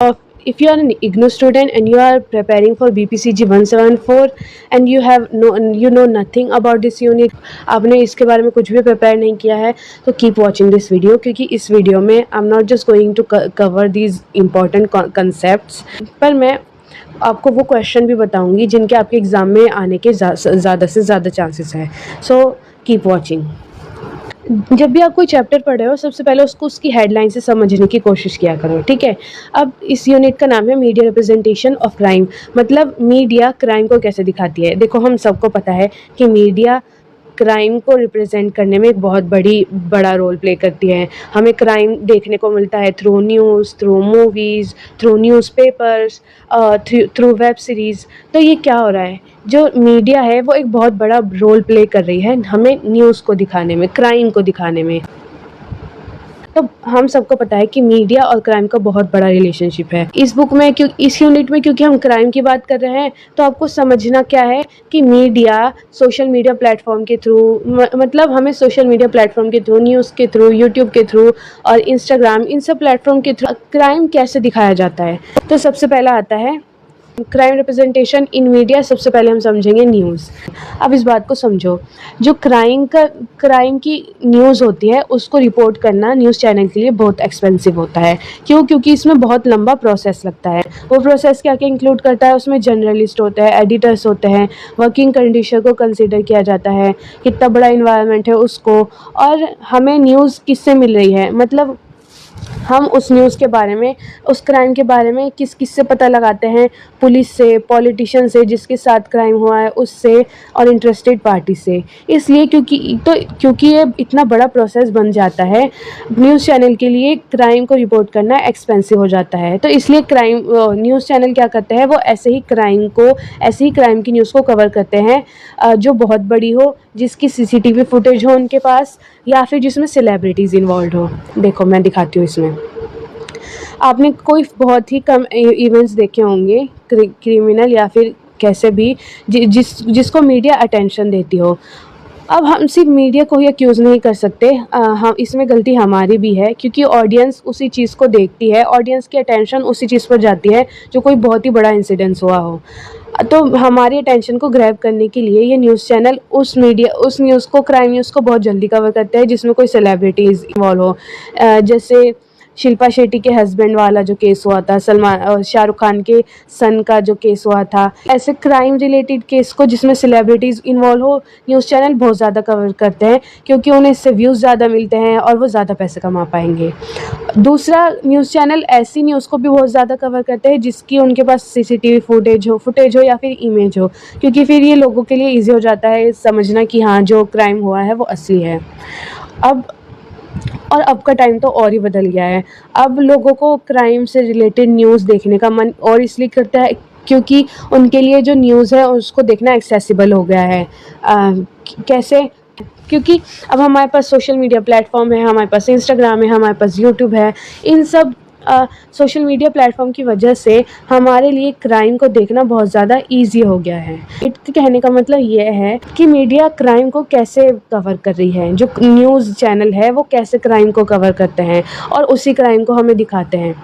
If you are an IGNOU student and you are preparing for BPCG 174 and you know nothing about this unit, आपने इसके बारे में कुछ भी prepare नहीं किया है, तो कीप वॉचिंग दिस वीडियो, क्योंकि इस वीडियो में I am not just going to cover these important concepts, पर मैं आपको वो क्वेश्चन भी बताऊंगी जिनके आपके एग्ज़ाम में आने के ज़्यादा से ज़्यादा चांसेस हैं। So keep watching. जब भी आप कोई चैप्टर पढ़ रहे हो, सबसे पहले उसको उसकी हेडलाइन से समझने की कोशिश किया करो, ठीक है। अब इस यूनिट का नाम है मीडिया रिप्रेजेंटेशन ऑफ क्राइम, मतलब मीडिया क्राइम को कैसे दिखाती है। देखो, हम सबको पता है कि मीडिया क्राइम को रिप्रेजेंट करने में एक बहुत बड़ा रोल प्ले करती है। हमें क्राइम देखने को मिलता है through news, through movies, through newspapers, through web series. तो ये क्या हो रहा है, जो मीडिया है वो एक बहुत बड़ा रोल प्ले कर रही है हमें न्यूज़ को दिखाने में, क्राइम को दिखाने में। तो हम सबको पता है कि मीडिया और क्राइम का बहुत बड़ा रिलेशनशिप है। इस बुक में इस यूनिट में क्योंकि हम क्राइम की बात कर रहे हैं, तो आपको समझना क्या है कि मीडिया सोशल मीडिया प्लेटफॉर्म के थ्रू, मतलब हमें सोशल मीडिया प्लेटफॉर्म के थ्रू, न्यूज़ के थ्रू, यूट्यूब के थ्रू और इंस्टाग्राम, इन सब प्लेटफॉर्म के थ्रू क्राइम कैसे दिखाया जाता है। तो सबसे पहला आता है क्राइम रिप्रेजेंटेशन इन मीडिया। सबसे पहले हम समझेंगे न्यूज़। अब इस बात को समझो, जो क्राइम की न्यूज़ होती है उसको रिपोर्ट करना न्यूज़ चैनल के लिए बहुत एक्सपेंसिव होता है। क्यों? क्योंकि इसमें बहुत लंबा प्रोसेस लगता है। वो प्रोसेस क्या क्या इंक्लूड करता है, उसमें जर्नलिस्ट होते हैं, एडिटर्स होते हैं, वर्किंग कंडीशन को कंसिडर किया जाता है, कितना बड़ा इन्वायरमेंट है उसको, और हमें न्यूज़ किससे मिल रही है, मतलब हम उस न्यूज़ के बारे में, उस क्राइम के बारे में किस से पता लगाते हैं, पुलिस से, पॉलिटिशियन से जिसके साथ क्राइम हुआ है उससे, और इंटरेस्टेड पार्टी से। इसलिए क्योंकि ये इतना बड़ा प्रोसेस बन जाता है, न्यूज़ चैनल के लिए क्राइम को रिपोर्ट करना एक्सपेंसिव हो जाता है। तो इसलिए न्यूज़ चैनल क्या करते हैं, वो ऐसे ही क्राइम की न्यूज़ को कवर करते हैं जो बहुत बड़ी हो, जिसकी CCTV फुटेज हो उनके पास, या फिर जिसमें सेलिब्रिटीज़ इन्वॉल्व हो। देखो, मैं दिखाती हूँ। इसमें आपने कोई बहुत ही कम इवेंट्स देखे होंगे, क्रिमिनल या फिर कैसे भी, जिसको मीडिया अटेंशन देती हो। अब हम सिर्फ मीडिया को ही एक्यूज़ नहीं कर सकते, हम इसमें गलती हमारी भी है, क्योंकि ऑडियंस उसी चीज़ को देखती है, ऑडियंस की अटेंशन उसी चीज़ पर जाती है जो कोई बहुत ही बड़ा इंसिडेंस हुआ हो। तो हमारी अटेंशन को ग्रैब करने के लिए ये न्यूज़ चैनल उस न्यूज़ को, क्राइम न्यूज़ को बहुत जल्दी कवर करते हैं जिसमें कोई सेलिब्रिटीज़ इन्वॉल्व हो। जैसे शिल्पा शेट्टी के हस्बैंड वाला जो केस हुआ था, शाहरुख खान के सन का जो केस हुआ था, ऐसे क्राइम रिलेटेड केस को जिसमें सेलिब्रिटीज़ इन्वॉल्व हो, न्यूज़ चैनल बहुत ज़्यादा कवर करते हैं, क्योंकि उन्हें इससे व्यूज़ ज़्यादा मिलते हैं और वो ज़्यादा पैसे कमा पाएंगे। दूसरा, न्यूज़ चैनल ऐसी न्यूज़ को भी बहुत ज़्यादा कवर करते हैं जिसकी उनके पास CCTV फुटेज हो या फिर इमेज हो, क्योंकि फिर ये लोगों के लिए ईजी हो जाता है समझना कि हाँ, जो क्राइम हुआ है वो असली है। अब का टाइम तो और ही बदल गया है। अब लोगों को क्राइम से रिलेटेड न्यूज़ देखने का मन और इसलिए करता है क्योंकि उनके लिए जो न्यूज़ है उसको देखना एक्सेसिबल हो गया है। कैसे? क्योंकि अब हमारे पास सोशल मीडिया प्लेटफॉर्म है, हमारे पास इंस्टाग्राम है, हमारे पास यूट्यूब है। इन सब सोशल मीडिया प्लेटफॉर्म की वजह से हमारे लिए क्राइम को देखना बहुत ज़्यादा इजी हो गया है। इसके कहने का मतलब ये है कि मीडिया क्राइम को कैसे कवर कर रही है, जो न्यूज़ चैनल है वो कैसे क्राइम को कवर करते हैं और उसी क्राइम को हमें दिखाते हैं।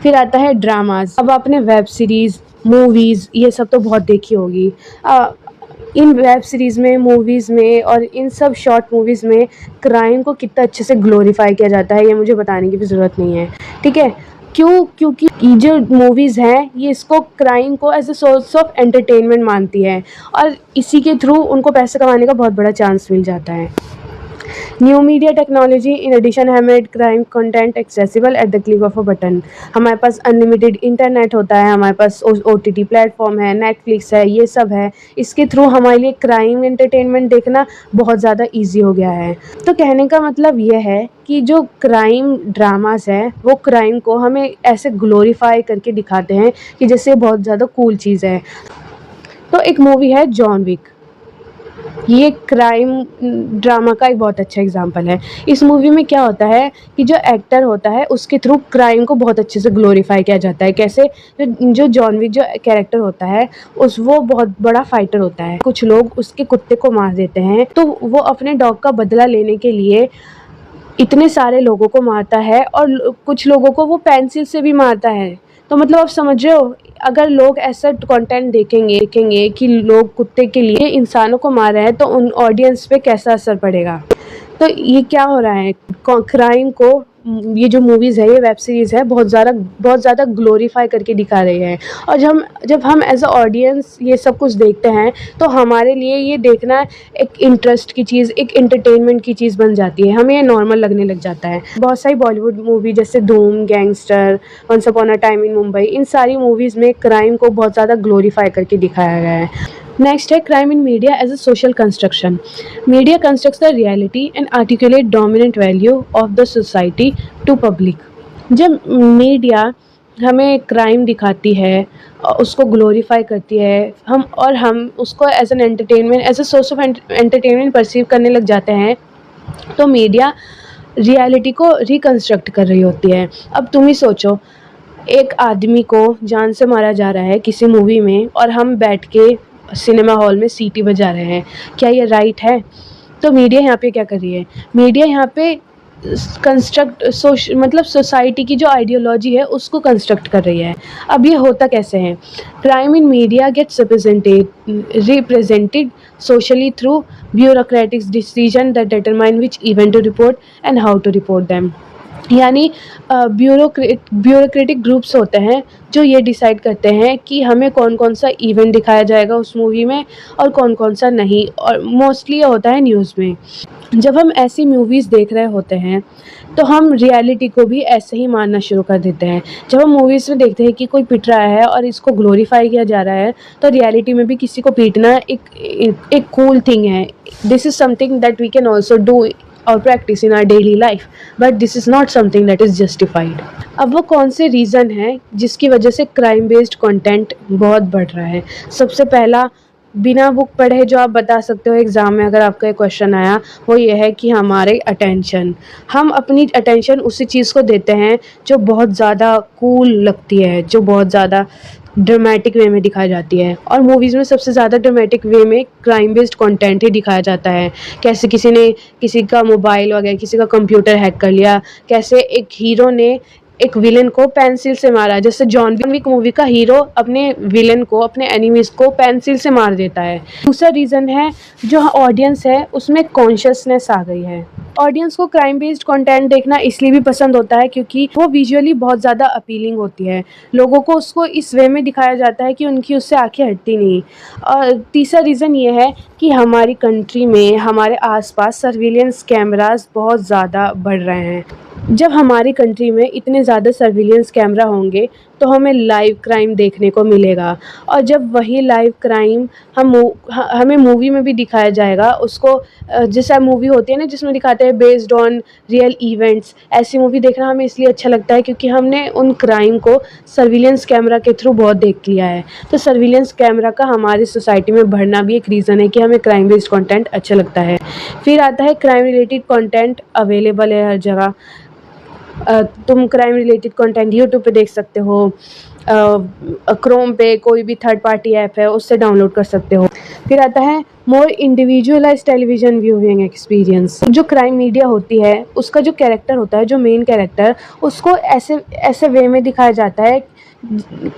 फिर आता है ड्रामाज। अब आपने वेब सीरीज़, मूवीज़, ये सब तो बहुत देखी होगी। इन वेब सीरीज़ में, मूवीज़ में और इन सब शॉर्ट मूवीज़ में क्राइम को कितना अच्छे से ग्लोरीफाई किया जाता है, ये मुझे बताने की भी ज़रूरत नहीं है, ठीक है। क्यों? क्योंकि ये जो मूवीज़ हैं ये इसको, क्राइम को as a source of entertainment मानती है और इसी के थ्रू उनको पैसे कमाने का बहुत बड़ा चांस मिल जाता है। New media technology in addition has made crime content accessible at the click of a button. हमारे पास अनलिमिटेड इंटरनेट होता है, हमारे पास OTT प्लेटफॉर्म है, नेटफ्लिक्स है, ये सब है। इसके थ्रू हमारे लिए क्राइम एंटरटेनमेंट देखना बहुत ज़्यादा ईजी हो गया है। तो कहने का मतलब ये है कि जो क्राइम ड्रामास है वो क्राइम को हमें ऐसे ग्लोरीफाई करके दिखाते हैं कि जैसे बहुत ज़्यादा कूल चीज़ है। तो एक मूवी है जॉन विक, ये क्राइम ड्रामा का एक बहुत अच्छा एग्जांपल है। इस मूवी में क्या होता है कि जो एक्टर होता है उसके थ्रू क्राइम को बहुत अच्छे से ग्लोरीफाई किया जाता है। कैसे? जो जॉन विक जो कैरेक्टर होता है वो बहुत बड़ा फाइटर होता है। कुछ लोग उसके कुत्ते को मार देते हैं, तो वो अपने डॉग का बदला लेने के लिए इतने सारे लोगों को मारता है और कुछ लोगों को वो पेंसिल से भी मारता है। तो मतलब आप समझ रहे हो, अगर लोग ऐसा कंटेंट देखेंगे कि लोग कुत्ते के लिए इंसानों को मार रहे हैं, तो उन ऑडियंस पे कैसा असर पड़ेगा। तो ये क्या हो रहा है, क्राइम को ये जो मूवीज़ है, ये वेब सीरीज़ है, बहुत ज़्यादा ग्लोरीफाई करके दिखा रही है। और जब हम एज अ ऑडियंस ये सब कुछ देखते हैं, तो हमारे लिए ये देखना एक इंटरेस्ट की चीज़, एक एंटरटेनमेंट की चीज़ बन जाती है, हमें ये नॉर्मल लगने लग जाता है। बहुत सारी बॉलीवुड मूवी जैसे Dhoom, Gangster, once upon a time in Mumbai, इन सारी मूवीज़ में क्राइम को बहुत ज़्यादा ग्लोरीफाई करके दिखाया गया है। नेक्स्ट है crime in media as a social construction. Media constructs the reality and articulate dominant value of the society to public. जब मीडिया हमें क्राइम दिखाती है, उसको ग्लोरीफाई करती है, हम उसको as an entertainment, as a source of entertainment perceive करने लग जाते हैं, तो मीडिया रियलिटी को रिकंस्ट्रक्ट कर रही होती है। अब तुम ही सोचो, एक आदमी को जान से मारा जा रहा है किसी मूवी में, और हम बैठ के सिनेमा हॉल में सीटी बजा रहे हैं, क्या ये राइट है? तो मीडिया यहाँ पे क्या कर रही है, मीडिया यहाँ पे मतलब सोसाइटी की जो आइडियोलॉजी है उसको कंस्ट्रक्ट कर रही है। अब ये होता कैसे है, crime in media gets represented socially through bureaucratic decision that determine which event to report and how to report them. यानी ब्यूरोक्रेटिक ग्रुप्स होते हैं जो ये डिसाइड करते हैं कि हमें कौन कौन सा इवेंट दिखाया जाएगा उस मूवी में और कौन कौन सा नहीं, और मोस्टली ये होता है न्यूज़ में। जब हम ऐसी मूवीज़ देख रहे होते हैं, तो हम रियलिटी को भी ऐसे ही मानना शुरू कर देते हैं। जब हम मूवीज़ में देखते हैं कि कोई पिट रहा है और इसको ग्लोरीफाई किया जा रहा है, तो रियलिटी में भी किसी को पीटना एक कूल थिंग है। This is something that we can also do और practice in our daily life, but this is not something that is justified. अब वो कौन से रीज़न है जिसकी वजह से क्राइम बेस्ड कंटेंट बहुत बढ़ रहा है? सबसे पहला, बिना बुक पढ़े जो आप बता सकते हो एग्ज़ाम में अगर आपका एक क्वेश्चन आया, वो ये है कि हमारे अटेंशन, हम अपनी अटेंशन उसी चीज़ को देते हैं जो बहुत ज़्यादा कूल लगती है, जो बहुत ज़्यादा ड्रामेटिक वे में दिखाई जाती है। और मूवीज़ में सबसे ज़्यादा ड्रामेटिक वे में क्राइम बेस्ड कंटेंट ही दिखाया जाता है। कैसे किसी ने किसी का मोबाइल वगैरह, किसी का कंप्यूटर हैक कर लिया, कैसे एक हीरो ने एक विलेन को पेंसिल से मारा, जैसे जॉन विक मूवी का हीरो अपने विलेन को, अपने एनिमीज को पेंसिल से मार देता है। दूसरा रीज़न है, जो ऑडियंस है उसमें कॉन्शियसनेस आ गई है। ऑडियंस को क्राइम बेस्ड कंटेंट देखना इसलिए भी पसंद होता है क्योंकि वो विजुअली बहुत ज़्यादा अपीलिंग होती है। लोगों को उसको इस वे में दिखाया जाता है कि उनकी उससे आंखें हटती नहीं। और तीसरा रीज़न ये है कि हमारी कंट्री में, हमारे आसपास सर्विलेंस कैमरास बहुत ज़्यादा बढ़ रहे हैं। जब हमारी कंट्री में इतने ज़्यादा सर्विलेंस कैमरा होंगे, तो हमें लाइव क्राइम देखने को मिलेगा। और जब वही लाइव क्राइम हमें मूवी में भी दिखाया जाएगा, उसको जैसा मूवी होती है ना जिसमें दिखाते हैं बेस्ड ऑन रियल इवेंट्स, ऐसी मूवी देखना हमें इसलिए अच्छा लगता है क्योंकि हमने उन क्राइम को सर्विलेंस कैमरा के थ्रू बहुत देख लिया है। तो सर्विलेंस कैमरा का हमारी सोसाइटी में बढ़ना भी एक रीज़न है कि हमें क्राइम बेस्ड कंटेंट अच्छा लगता है। फिर आता है क्राइम रिलेटेड कंटेंट अवेलेबल है हर जगह। तुम क्राइम रिलेटेड कंटेंट यूट्यूब पे देख सकते हो, क्रोम पे कोई भी थर्ड पार्टी ऐप है उससे डाउनलोड कर सकते हो। फिर आता है मोर इंडिविजुअलाइज टेलीविज़न व्यूइंग एक्सपीरियंस। जो क्राइम मीडिया होती है उसका जो कैरेक्टर होता है, जो मेन कैरेक्टर, उसको ऐसे ऐसे वे में दिखाया जाता है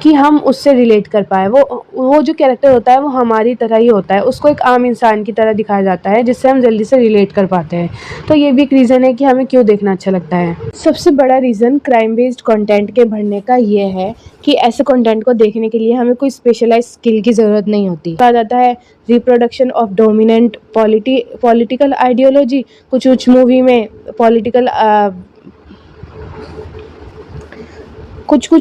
कि हम उससे रिलेट कर पाए। वो जो कैरेक्टर होता है वो हमारी तरह ही होता है, उसको एक आम इंसान की तरह दिखाया जाता है जिससे हम जल्दी से रिलेट कर पाते हैं। तो ये भी एक रीज़न है कि हमें क्यों देखना अच्छा लगता है। सबसे बड़ा रीज़न क्राइम बेस्ड कंटेंट के बढ़ने का ये है कि ऐसे कंटेंट को देखने के लिए हमें कोई स्पेशलाइज स्किल की ज़रूरत नहीं होती। कहा जाता है reproduction of dominant political ideology. कुछ मूवी में पॉलिटिकल कुछ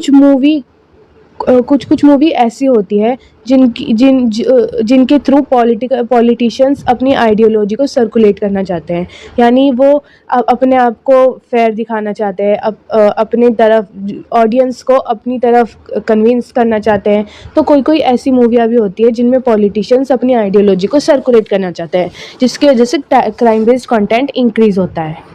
मूवी ऐसी होती है जिनके थ्रू पॉलिटिशियंस अपनी आइडियोलॉजी को सर्कुलेट करना चाहते हैं। यानी वो अपने आप को फेयर दिखाना चाहते हैं, अपने तरफ ऑडियंस को अपनी तरफ कन्विंस करना चाहते हैं। तो कोई ऐसी मूवियाँ भी होती है जिनमें पॉलिटिशियंस अपनी आइडियोलॉजी को सर्कुलेट करना चाहते हैं, जिसकी वजह से क्राइम बेस्ड कंटेंट इंक्रीज़ होता है।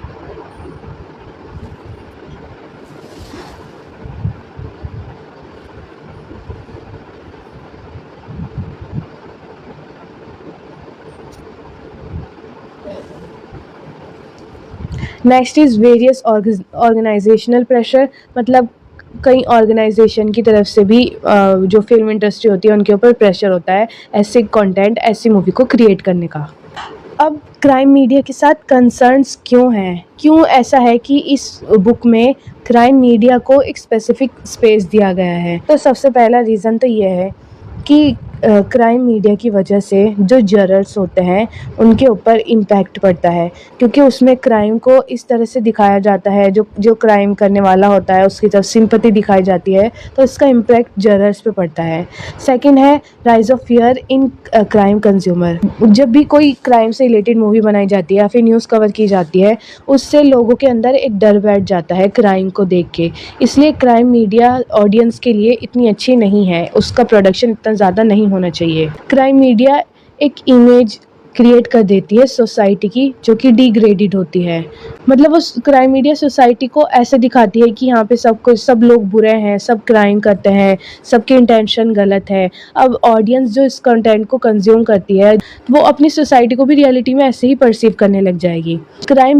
Next is various organisational pressure. मतलब कई ऑर्गेनाइजेशन की तरफ से भी जो फिल्म इंडस्ट्री होती है उनके ऊपर प्रेशर होता है ऐसे कंटेंट, ऐसी मूवी को क्रिएट करने का। अब क्राइम मीडिया के साथ कंसर्न्स क्यों हैं? क्यों ऐसा है कि इस बुक में क्राइम मीडिया को एक स्पेसिफिक स्पेस दिया गया है? तो सबसे पहला रीज़न तो ये है कि क्राइम मीडिया की वजह से जो जरर्स होते हैं उनके ऊपर इम्पैक्ट पड़ता है, क्योंकि उसमें क्राइम को इस तरह से दिखाया जाता है, जो क्राइम करने वाला होता है उसकी तरफ सिंपैथी दिखाई जाती है, तो इसका इम्पैक्ट जरर्स पे पड़ता है। सेकंड है rise of fear in crime consumer. जब भी कोई क्राइम से रिलेटेड मूवी बनाई जाती है या फिर न्यूज़ कवर की जाती है, उससे लोगों के अंदर एक डर बैठ जाता है क्राइम को देख के। इसलिए क्राइम मीडिया ऑडियंस के लिए इतनी अच्छी नहीं है, उसका प्रोडक्शन इतना ज़्यादा नहीं होना चाहिए। क्राइम मीडिया एक इमेज क्रिएट कर देती है सोसाइटी की, जो कि डिग्रेडेड होती है। मतलब वो क्राइम मीडिया सोसाइटी को ऐसे दिखाती है कि यहाँ पे सब लोग बुरे हैं, सब क्राइम करते हैं, सबकी इंटेंशन गलत है। अब ऑडियंस जो इस कंटेंट को कंज्यूम करती है वो अपनी सोसाइटी को भी रियलिटी में ऐसे ही परसीव करने लग जाएगी। क्राइम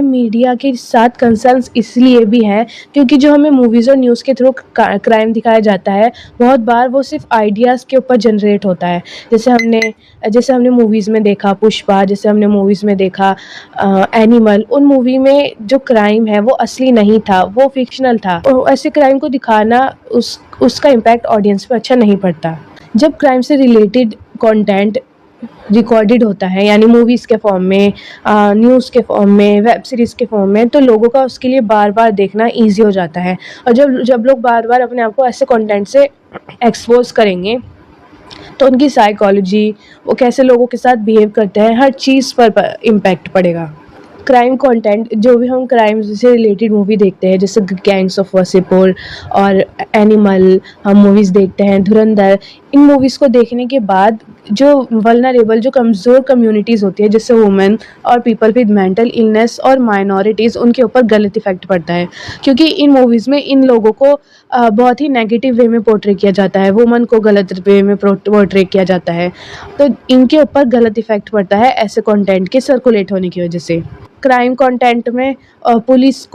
मीडिया के साथ कंसर्न्स इसलिए भी हैं क्योंकि जो हमें मूवीज़ और न्यूज़ के थ्रू क्राइम दिखाया जाता है, बहुत बार वो सिर्फ आइडियाज़ के ऊपर जनरेट होता है। जैसे हमने मूवीज़ में देखा पुष्पा, जैसे हमने मूवीज़ में देखा एनिमल। उन मूवी में जो क्राइम है वो असली नहीं था, वो फिक्शनल था। और ऐसे क्राइम को दिखाना उसका इम्पैक्ट ऑडियंस पे अच्छा नहीं पड़ता। जब क्राइम से रिलेटेड कंटेंट रिकॉर्डेड होता है, यानी मूवीज़ के फॉर्म में, न्यूज़ के फॉर्म में, वेब सीरीज़ के फॉर्म में, तो लोगों का उसके लिए बार बार देखना ईजी हो जाता है। और जब लोग बार बार अपने आप को ऐसे कंटेंट से एक्सपोज करेंगे तो उनकी साइकोलॉजी, वो कैसे लोगों के साथ बिहेव करते हैं, हर चीज़ पर इम्पैक्ट पड़ेगा। क्राइम कंटेंट, जो भी हम क्राइम से रिलेटेड मूवी देखते हैं, जैसे गैंग्स ऑफ वासेपुर और एनिमल, हम मूवीज़ देखते हैं, धुरंधर, इन मूवीज़ को देखने के बाद जो वल्नरेबल, जो कमज़ोर कम्युनिटीज़ होती है, जैसे वुमेन और पीपल विद मेंटल इलनेस और माइनॉरिटीज़, उनके ऊपर गलत इफ़ेक्ट पड़ता है। क्योंकि इन मूवीज़ में इन लोगों को बहुत ही नेगेटिव वे में पोर्ट्रे किया जाता है, वुमन को गलत वे में पोर्ट्रे किया जाता है, तो इनके ऊपर गलत इफ़ेक्ट पड़ता है ऐसे कंटेंट के सर्कुलेट होने की वजह से। क्राइम कंटेंट में पुलिस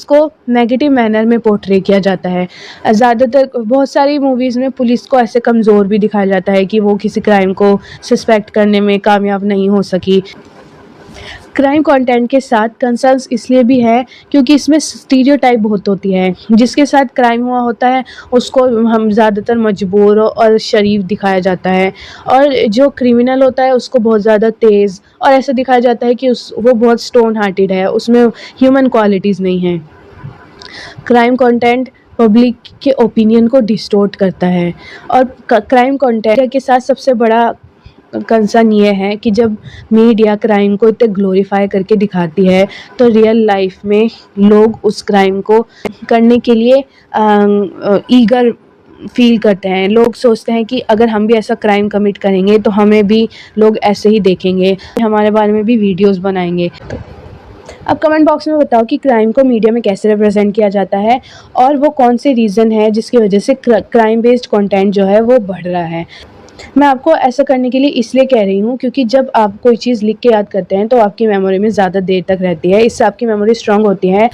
को नेगेटिव मैनर में पोर्ट्रे किया जाता है। ज़्यादातर बहुत सारी मूवीज़ में पुलिस को ऐसे कमज़ोर भी दिखाया जाता है कि वो किसी क्राइम को सस्पेक्ट करने में कामयाब नहीं हो सकी। क्राइम कंटेंट के साथ कंसर्न्स इसलिए भी है क्योंकि इसमें स्टीरियोटाइप बहुत होती है। जिसके साथ क्राइम हुआ होता है उसको हम ज़्यादातर मजबूर और शरीफ दिखाया जाता है, और जो क्रिमिनल होता है उसको बहुत ज़्यादा तेज़ और ऐसा दिखाया जाता है कि वो बहुत स्टोन हार्टेड है, उसमें ह्यूमन क्वालिटीज़ नहीं हैं। क्राइम कंटेंट पब्लिक के ओपिनियन को डिस्टोर्ट करता है, और क्राइम कंटेंट के साथ सबसे बड़ा कंसर्न ये है कि जब मीडिया क्राइम को इतने ग्लोरीफाई करके दिखाती है तो रियल लाइफ में लोग उस क्राइम को करने के लिए ईगर फील करते हैं। लोग सोचते हैं कि अगर हम भी ऐसा क्राइम कमिट करेंगे तो हमें भी लोग ऐसे ही देखेंगे, हमारे बारे में भी वीडियोस बनाएंगे। अब कमेंट बॉक्स में बताओ कि क्राइम को मीडिया में कैसे रिप्रेजेंट किया जाता है और वो कौन से रीज़न है जिसकी वजह से क्राइम बेस्ड कंटेंट जो है वो बढ़ रहा है। मैं आपको ऐसा करने के लिए इसलिए कह रही हूँ क्योंकि जब आप कोई चीज़ लिख के याद करते हैं तो आपकी मेमोरी में ज़्यादा देर तक रहती है, इससे आपकी मेमोरी स्ट्रांग होती है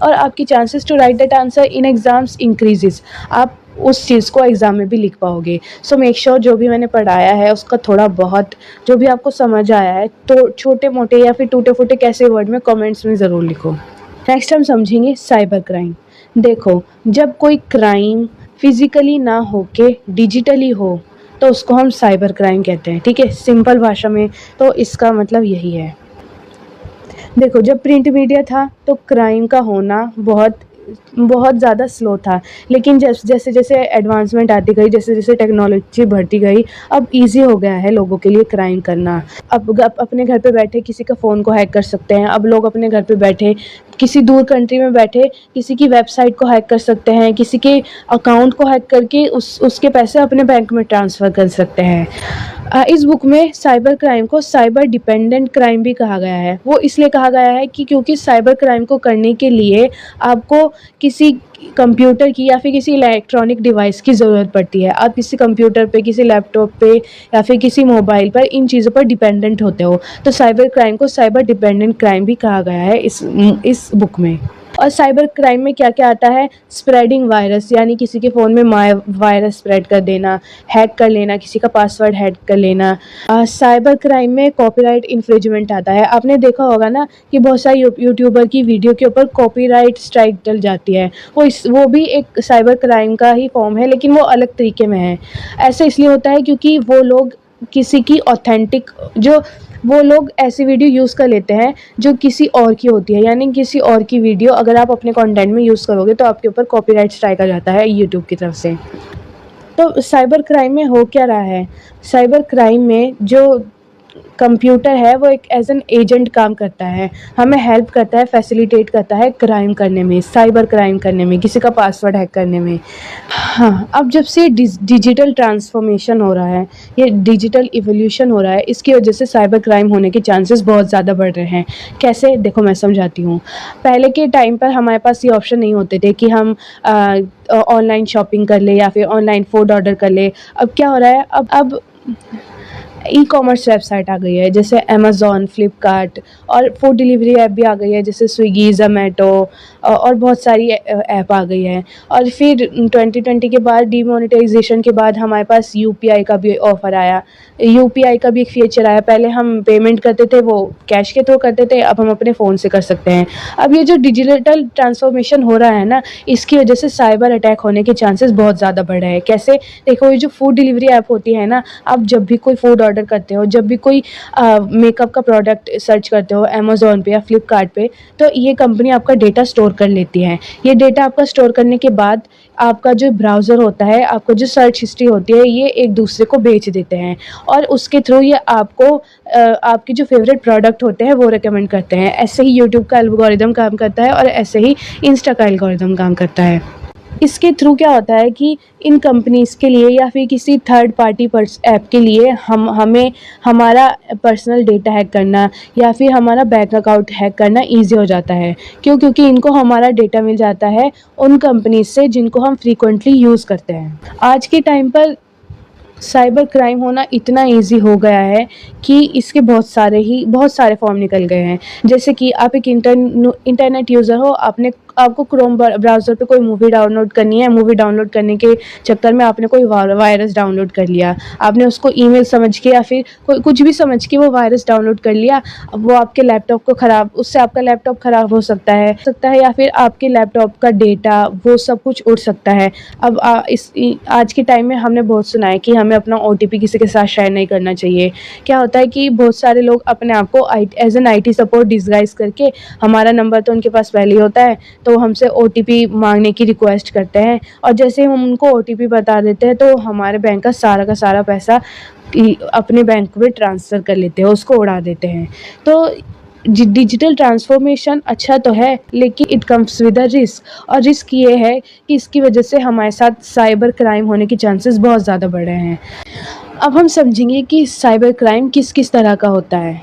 और आपकी chances to write that answer in exams increases. आप उस चीज़ को एग्ज़ाम में भी लिख पाओगे। सो मेक श्योर जो भी मैंने पढ़ाया है उसका थोड़ा बहुत जो भी आपको समझ आया है तो छोटे मोटे या फिर टूटे फूटे कैसे वर्ड में कमेंट्स में ज़रूर लिखो। नेक्स्ट हम समझेंगे साइबर क्राइम। देखो, जब कोई क्राइम फिज़िकली ना होके डिजिटली हो तो उसको हम साइबर क्राइम कहते हैं, ठीक है, सिंपल भाषा में तो इसका मतलब यही है। देखो, जब प्रिंट मीडिया था तो क्राइम का होना बहुत ज़्यादा स्लो था, लेकिन जैसे जैसे एडवांसमेंट आती गई, जैसे जैसे टेक्नोलॉजी बढ़ती गई, अब इजी हो गया है लोगों के लिए क्राइम करना। अब अपने घर पे बैठे किसी का फ़ोन को हैक कर सकते हैं। अब लोग अपने घर पे बैठे किसी दूर कंट्री में बैठे किसी की वेबसाइट को हैक कर सकते हैं, किसी के अकाउंट को हैक करके उसके पैसे अपने बैंक में ट्रांसफ़र कर सकते हैं। इस बुक में साइबर क्राइम को साइबर डिपेंडेंट क्राइम भी कहा गया है। वो इसलिए कहा गया है कि क्योंकि साइबर क्राइम को करने के लिए आपको किसी कंप्यूटर की या फिर किसी इलेक्ट्रॉनिक डिवाइस की ज़रूरत पड़ती है। आप किसी कंप्यूटर पे, किसी लैपटॉप पे या फिर किसी मोबाइल पर इन चीज़ों पर डिपेंडेंट होते हो, तो साइबर क्राइम को साइबर डिपेंडेंट क्राइम भी कहा गया है इस बुक में। और साइबर क्राइम में क्या-क्या आता है, स्प्रेडिंग वायरस, यानी किसी के फ़ोन में वायरस स्प्रेड कर देना, हैक कर लेना, किसी का पासवर्ड हैक कर लेना। साइबर क्राइम में कॉपीराइट इन्फ्रिंजमेंट आता है। आपने देखा होगा ना कि बहुत सारे यूट्यूबर की वीडियो के ऊपर कॉपीराइट स्ट्राइक डल जाती है। वो भी एक साइबर क्राइम का ही फ़ॉर्म है, लेकिन वो अलग तरीके में है। ऐसा इसलिए होता है क्योंकि वो लोग किसी की ऑथेंटिक जो वो लोग ऐसी वीडियो यूज़ कर लेते हैं जो किसी और की होती है, यानी किसी और की वीडियो अगर आप अपने कंटेंट में यूज़ करोगे तो आपके ऊपर कॉपीराइट स्ट्राइक आ जाता है यूट्यूब की तरफ से। तो साइबर क्राइम में हो क्या रहा है? साइबर क्राइम में जो कंप्यूटर है वो एक एज़ एन एजेंट काम करता है, हमें हेल्प करता है, फैसिलिटेट करता है क्राइम करने में, साइबर क्राइम करने में, किसी का पासवर्ड हैक करने में। हाँ, अब जब से डिजिटल ट्रांसफॉर्मेशन हो रहा है, ये डिजिटल इवोल्यूशन हो रहा है, इसकी वजह से साइबर क्राइम होने के चांसेस बहुत ज़्यादा बढ़ रहे हैं। कैसे? देखो मैं समझाती हूँ। पहले के टाइम पर हमारे पास ये ऑप्शन नहीं होते थे कि हम ऑनलाइन शॉपिंग कर लें या फिर ऑनलाइन फूड ऑर्डर कर लें। अब क्या हो रहा है, अब ई-कॉमर्स वेबसाइट आ गई है, जैसे अमेज़न, फ्लिपकार्ट, और फूड डिलीवरी ऐप भी आ गई है जैसे स्विगी, ज़ोमैटो, और बहुत सारी ऐप आ गई है। और फिर 2020 के बाद डीमोनेटाइजेशन के बाद हमारे पास यूपीआई का भी ऑफ़र आया। यूपीआई का भी एक फीचर आया। पहले हम पेमेंट करते थे वो कैश के थ्रू करते थे, अब हम अपने फ़ोन से कर सकते हैं। अब ये जो डिजिटल ट्रांसफॉर्मेशन हो रहा है ना, इसकी वजह से साइबर अटैक होने के चांसेस बहुत ज़्यादा बढ़ रहे हैं। कैसे? देखो, ये जो फूड डिलीवरी ऐप होती है ना, आप जब भी कोई फूड ऑर्डर करते हो, जब भी कोई मेकअप का प्रोडक्ट सर्च करते हो अमेज़न पे या फ्लिपकार्ट पे, तो ये कंपनी आपका डेटा स्टोर कर लेती है। ये डेटा आपका स्टोर करने के बाद आपका जो ब्राउज़र होता है, आपको जो सर्च हिस्ट्री होती है, ये एक दूसरे को बेच देते हैं, और उसके थ्रू ये आपको आपके जो फ़ेवरेट प्रोडक्ट होते हैं वो रिकमेंड करते हैं। ऐसे ही यूट्यूब का एल्गोरिदम काम करता है और ऐसे ही इंस्टा का एल्गोरिदम काम करता है। इसके थ्रू क्या होता है कि इन कंपनीज़ के लिए या फिर किसी थर्ड पार्टी ऐप के लिए हमें हमारा पर्सनल डेटा हैक करना या फिर हमारा बैंक अकाउंट हैक करना ईज़ी हो जाता है। क्यों? क्योंकि इनको हमारा डेटा मिल जाता है उन कंपनीज़ से जिनको हम फ्रीक्वेंटली यूज़ करते हैं। आज के टाइम पर साइबर क्राइम होना इतना ईज़ी हो गया है कि इसके बहुत सारे फॉर्म निकल गए हैं। जैसे कि आप एक इंटरनेट यूज़र हो, आपको क्रोम ब्राउज़र पे कोई मूवी डाउनलोड करनी है, मूवी डाउनलोड करने के चक्कर में आपने कोई वायरस डाउनलोड कर लिया। आपने उसको ईमेल समझ के या फिर कुछ भी समझ के वो वायरस डाउनलोड कर लिया। अब वो आपके लैपटॉप को उससे आपका लैपटॉप ख़राब हो सकता है या फिर आपके लैपटॉप का डेटा वो सब कुछ उड़ सकता है। अब आज के टाइम में हमने बहुत सुना है कि हमें अपना ओटीपी किसी के साथ शेयर नहीं करना चाहिए। क्या होता है कि बहुत सारे लोग अपने आप को as an IT support disguise करके, हमारा नंबर तो उनके पास पहले ही होता है, तो हमसे ओटीपी मांगने की रिक्वेस्ट करते हैं, और जैसे ही हम उनको ओटीपी बता देते हैं तो हमारे बैंक का सारा पैसा अपने बैंक में ट्रांसफ़र कर लेते हैं, उसको उड़ा देते हैं। तो डिजिटल ट्रांसफॉर्मेशन अच्छा तो है, लेकिन it comes with a risk, और रिस्क ये है कि इसकी वजह से हमारे साथ साइबर क्राइम होने के चांसेस बहुत ज़्यादा बढ़ रहे हैं। अब हम समझेंगे कि साइबर क्राइम किस तरह का होता है।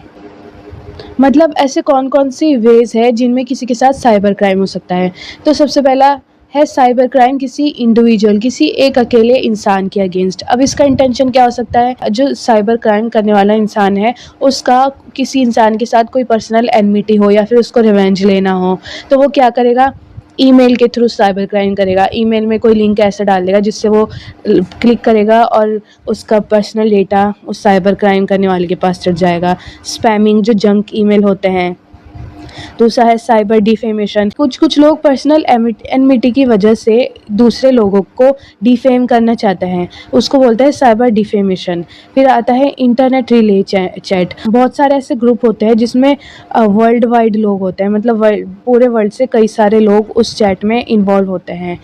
मतलब ऐसे कौन-कौन सी वेज़ है जिनमें किसी के साथ साइबर क्राइम हो सकता है। तो सबसे पहला है साइबर क्राइम किसी इंडिविजुअल, किसी एक अकेले इंसान के अगेंस्ट। अब इसका इंटेंशन क्या हो सकता है? जो साइबर क्राइम करने वाला इंसान है, उसका किसी इंसान के साथ कोई पर्सनल एनमिटी हो या फिर उसको रिवेंज लेना हो, तो वो क्या करेगा? ईमेल के थ्रू साइबर क्राइम करेगा। ईमेल में कोई लिंक ऐसा डाल देगा जिससे वो क्लिक करेगा और उसका पर्सनल डेटा उस साइबर क्राइम करने वाले के पास चढ़ जाएगा। स्पैमिंग, जो जंक ईमेल होते हैं। दूसरा है साइबर डिफेमेशन। कुछ लोग पर्सनल एनमिटी की वजह से दूसरे लोगों को डिफेम करना चाहते हैं, उसको बोलते हैं साइबर डिफेमेशन। फिर आता है इंटरनेट रिले चैट। बहुत सारे ऐसे ग्रुप होते हैं जिसमें वर्ल्ड वाइड लोग होते हैं, मतलब पूरे वर्ल्ड से कई सारे लोग उस चैट में इन्वॉल्व होते हैं।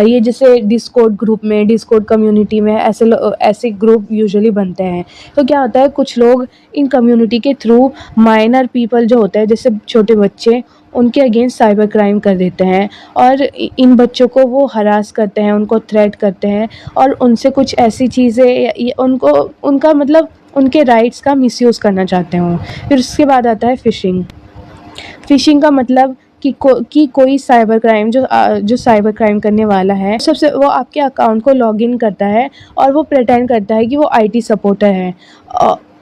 ये जैसे डिस्कॉर्ड ग्रुप में, डिस्कॉर्ड कम्युनिटी में ऐसे ग्रुप यूजुअली बनते हैं। तो क्या होता है, कुछ लोग इन कम्युनिटी के थ्रू माइनर पीपल जो होते हैं, जैसे छोटे बच्चे, उनके अगेंस्ट साइबर क्राइम कर देते हैं, और इन बच्चों को वो हरास करते हैं, उनको थ्रेट करते हैं, और उनसे कुछ ऐसी चीज़ें उनका मतलब उनके राइट्स का मिसयूज़ करना चाहते हों। फिर उसके बाद आता है फ़िशिंग। फ़िशिंग का मतलब कि कोई साइबर क्राइम जो साइबर क्राइम करने वाला है, वो आपके अकाउंट को लॉगिन करता है और वो प्रिटेंड करता है कि वो आईटी सपोर्टर है।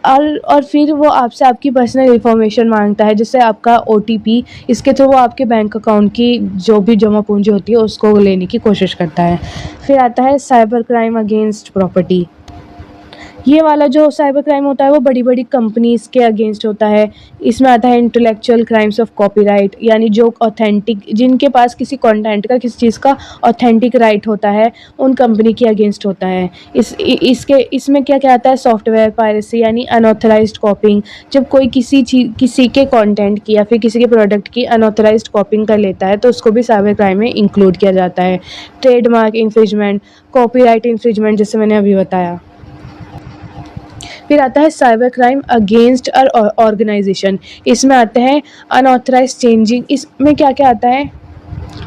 और फिर वो आपसे आपकी पर्सनल इन्फॉर्मेशन मांगता है, जैसे आपका OTP। इसके थ्रू वो आपके बैंक अकाउंट की जो भी जमा पूंजी होती है उसको लेने की कोशिश करता है। फिर आता है साइबर क्राइम अगेंस्ट प्रॉपर्टी। ये वाला जो साइबर क्राइम होता है वो बड़ी-बड़ी कंपनीज़ के अगेंस्ट होता है। इसमें आता है इंटेलेक्चुअल क्राइम्स ऑफ कॉपीराइट, यानी जो ऑथेंटिक, जिनके पास किसी कंटेंट का, किसी चीज़ का ऑथेंटिक राइट होता है, उन कंपनी के अगेंस्ट होता है। इसमें क्या-क्या आता है, सॉफ्टवेयर पायरेसी यानी अनऑथराइज्ड कॉपिंग। जब कोई किसी के कंटेंट की या फिर किसी के प्रोडक्ट की अनऑथराइज्ड कॉपिंग कर लेता है तो उसको भी साइबर क्राइम में इंक्लूड किया जाता है। ट्रेडमार्क इन्फ्रिंजमेंट, कॉपीराइट इन्फ्रिंजमेंट जैसे मैंने अभी बताया। फिर आता है साइबर क्राइम अगेंस्ट ऑर्गेनाइजेशन। इसमें आते हैं अनऑथराइज्ड चेंजिंग। इसमें क्या-क्या आता है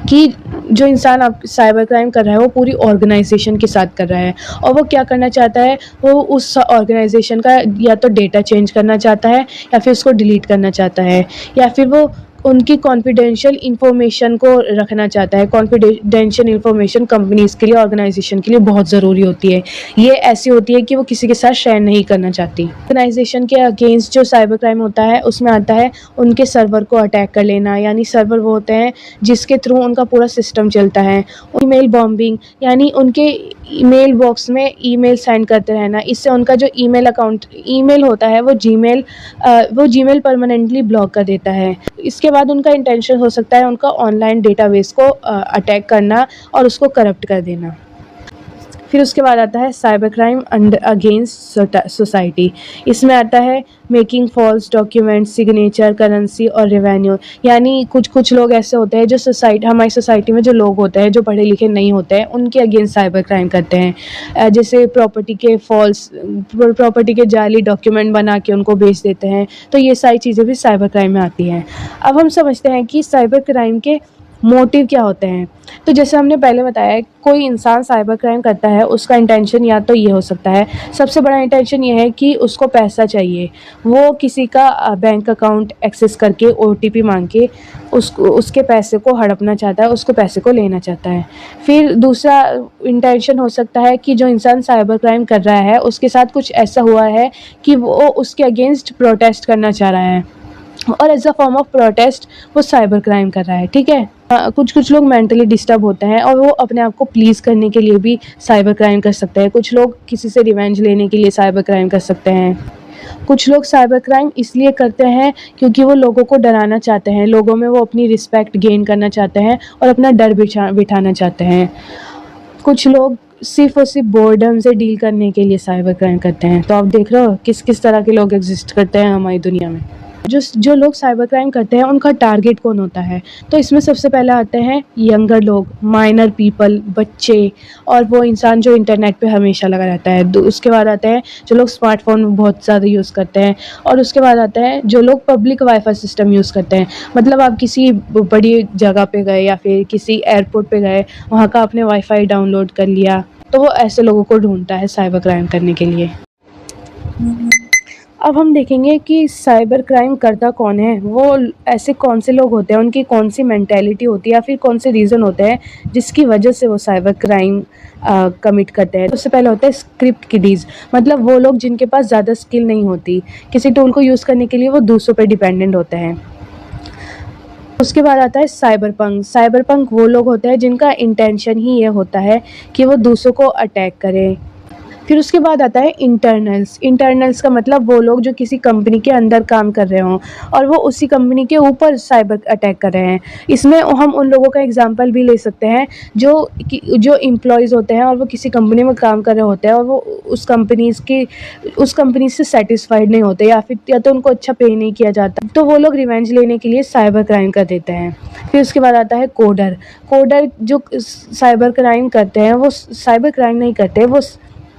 कि जो इंसान आप साइबर क्राइम कर रहा है वो पूरी ऑर्गेनाइजेशन के साथ कर रहा है, और वो क्या करना चाहता है, वो उस ऑर्गेनाइजेशन का या तो डेटा चेंज करना चाहता है या फिर उसको डिलीट करना चाहता है, या फिर वो उनकी कॉन्फिडेंशियल इन्फॉर्मेशन को रखना चाहता है। कॉन्फिडेंशियल इन्फॉर्मेशन कंपनीज़ के लिए, ऑर्गेनाइजेशन के लिए बहुत ज़रूरी होती है। ये ऐसी होती है कि वो किसी के साथ शेयर नहीं करना चाहती। ऑर्गेनाइजेशन के अगेंस्ट जो साइबर क्राइम होता है उसमें आता है उनके सर्वर को अटैक कर लेना, यानी सर्वर वो होते हैं जिसके थ्रू उनका पूरा सिस्टम चलता है। ईमेल बॉम्बिंग, यानी उनके ईमेल बॉक्स में ईमेल सेंड करते रहना। इससे उनका जो ईमेल होता है वो जीमेल परमानेंटली ब्लॉक कर देता है। इसके बाद उनका इंटेंशन हो सकता है उनका ऑनलाइन डेटाबेस को अटैक करना और उसको करप्ट कर देना। फिर उसके बाद आता है साइबर क्राइम अगेंस्ट सोसाइटी। इसमें आता है making false document, signature, currency और रेवेन्यू। यानी कुछ लोग ऐसे होते हैं जो हमारी सोसाइटी में जो लोग होते हैं जो पढ़े लिखे नहीं होते हैं, उनके अगेंस्ट साइबर क्राइम करते हैं। जैसे प्रॉपर्टी के जाली डॉक्यूमेंट बना के उनको बेच देते हैं। तो ये सारी चीज़ें भी साइबर क्राइम में आती हैं। अब हम समझते हैं कि साइबर क्राइम के मोटिव क्या होते हैं। तो जैसे हमने पहले बताया, कोई इंसान साइबर क्राइम करता है उसका इंटेंशन या तो ये हो सकता है, सबसे बड़ा इंटेंशन ये है कि उसको पैसा चाहिए। वो किसी का बैंक अकाउंट एक्सेस करके OTP मांग के उसके पैसे को हड़पना चाहता है, उसको पैसे को लेना चाहता है। फिर दूसरा इंटेंशन हो सकता है कि जो इंसान साइबर क्राइम कर रहा है उसके साथ कुछ ऐसा हुआ है कि वो उसके अगेंस्ट प्रोटेस्ट करना चाह रहा है, और as a form of protest वो साइबर क्राइम कर रहा है। ठीक है। कुछ लोग मेंटली डिस्टर्ब होते हैं और वो अपने आप को प्लीज़ करने के लिए भी साइबर क्राइम कर सकते हैं। कुछ लोग किसी से रिवेंज लेने के लिए साइबर क्राइम कर सकते हैं। कुछ लोग साइबर क्राइम इसलिए करते हैं क्योंकि वो लोगों को डराना चाहते हैं, लोगों में वो अपनी रिस्पेक्ट गेन करना चाहते हैं और अपना डर बिठाना चाहते हैं। कुछ लोग सिर्फ़ और सिर्फ बोर्डम से डील करने के लिए साइबर क्राइम करते हैं। तो आप देख रहे हो किस तरह के लोग एग्जिस्ट करते हैं हमारी दुनिया में। जो लोग साइबर क्राइम करते हैं उनका टारगेट कौन होता है? तो इसमें सबसे पहले आते हैं यंगर लोग, माइनर पीपल, बच्चे, और वो इंसान जो इंटरनेट पे हमेशा लगा रहता है। उसके बाद आते हैं जो लोग स्मार्टफ़ोन बहुत ज़्यादा यूज़ करते हैं, और उसके बाद आता है जो लोग पब्लिक वाईफ़ाई सिस्टम यूज़ करते हैं। मतलब आप किसी बड़ी जगह पे गए या फिर किसी एयरपोर्ट पे गए, वहाँ का आपने वाईफ़ाई डाउनलोड कर लिया, तो वो ऐसे लोगों को ढूँढता है साइबर क्राइम करने के लिए। अब हम देखेंगे कि साइबर क्राइम करता कौन है, वो ऐसे कौन से लोग होते हैं, उनकी कौन सी मेंटालिटी होती है या फिर कौन से रीज़न होते हैं जिसकी वजह से वो साइबर क्राइम कमिट करते हैं। सबसे पहले होता है स्क्रिप्ट किडीज़, मतलब वो लोग जिनके पास ज़्यादा स्किल नहीं होती, किसी टूल को यूज़ करने के लिए वो दूसरों पर डिपेंडेंट होते हैं। उसके बाद आता है साइबर पंक वो लोग होते हैं जिनका इंटेंशन ही ये होता है कि वो दूसरों को अटैक करें। फिर उसके बाद आता है इंटरनल्स का मतलब वो लोग जो किसी कंपनी के अंदर काम कर रहे हों और वो उसी कंपनी के ऊपर साइबर अटैक कर रहे हैं। इसमें हम उन लोगों का एग्जांपल भी ले सकते हैं जो एम्प्लॉयज़ होते हैं और वो किसी कंपनी में काम कर रहे होते हैं और वो उस कंपनी से सेटिस्फाइड नहीं होते, या तो उनको अच्छा पे नहीं किया जाता, तो वो लोग रिवेंज लेने के लिए साइबर क्राइम कर देते हैं। फिर उसके बाद आता है कोडर जो साइबर क्राइम करते हैं वो साइबर क्राइम नहीं करते,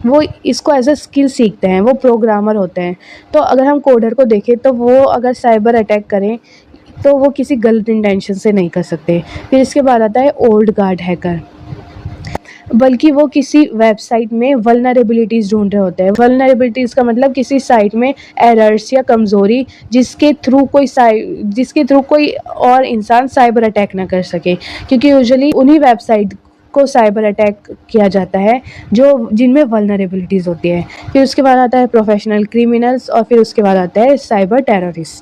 वो इसको एज अ स्किल सीखते हैं, वो प्रोग्रामर होते हैं। तो अगर हम कोडर को देखें तो वो अगर साइबर अटैक करें तो वो किसी गलत इंटेंशन से नहीं कर सकते। फिर इसके बाद आता है ओल्ड गार्ड हैकर, बल्कि वो किसी वेबसाइट में वल्नरेबिलिटीज़ ढूंढ रहे होते हैं। वल्नरेबिलिटीज़ का मतलब किसी साइट में एरर्स या कमज़ोरी जिसके थ्रू कोई और इंसान साइबर अटैक ना कर सके, क्योंकि यूजुअली उन्हीं वेबसाइट को साइबर अटैक किया जाता है जो जिनमें वल्नरेबिलिटीज़ होती है। फिर उसके बाद आता है प्रोफेशनल क्रिमिनल्स और फिर उसके बाद आता है साइबर टेररिस्ट।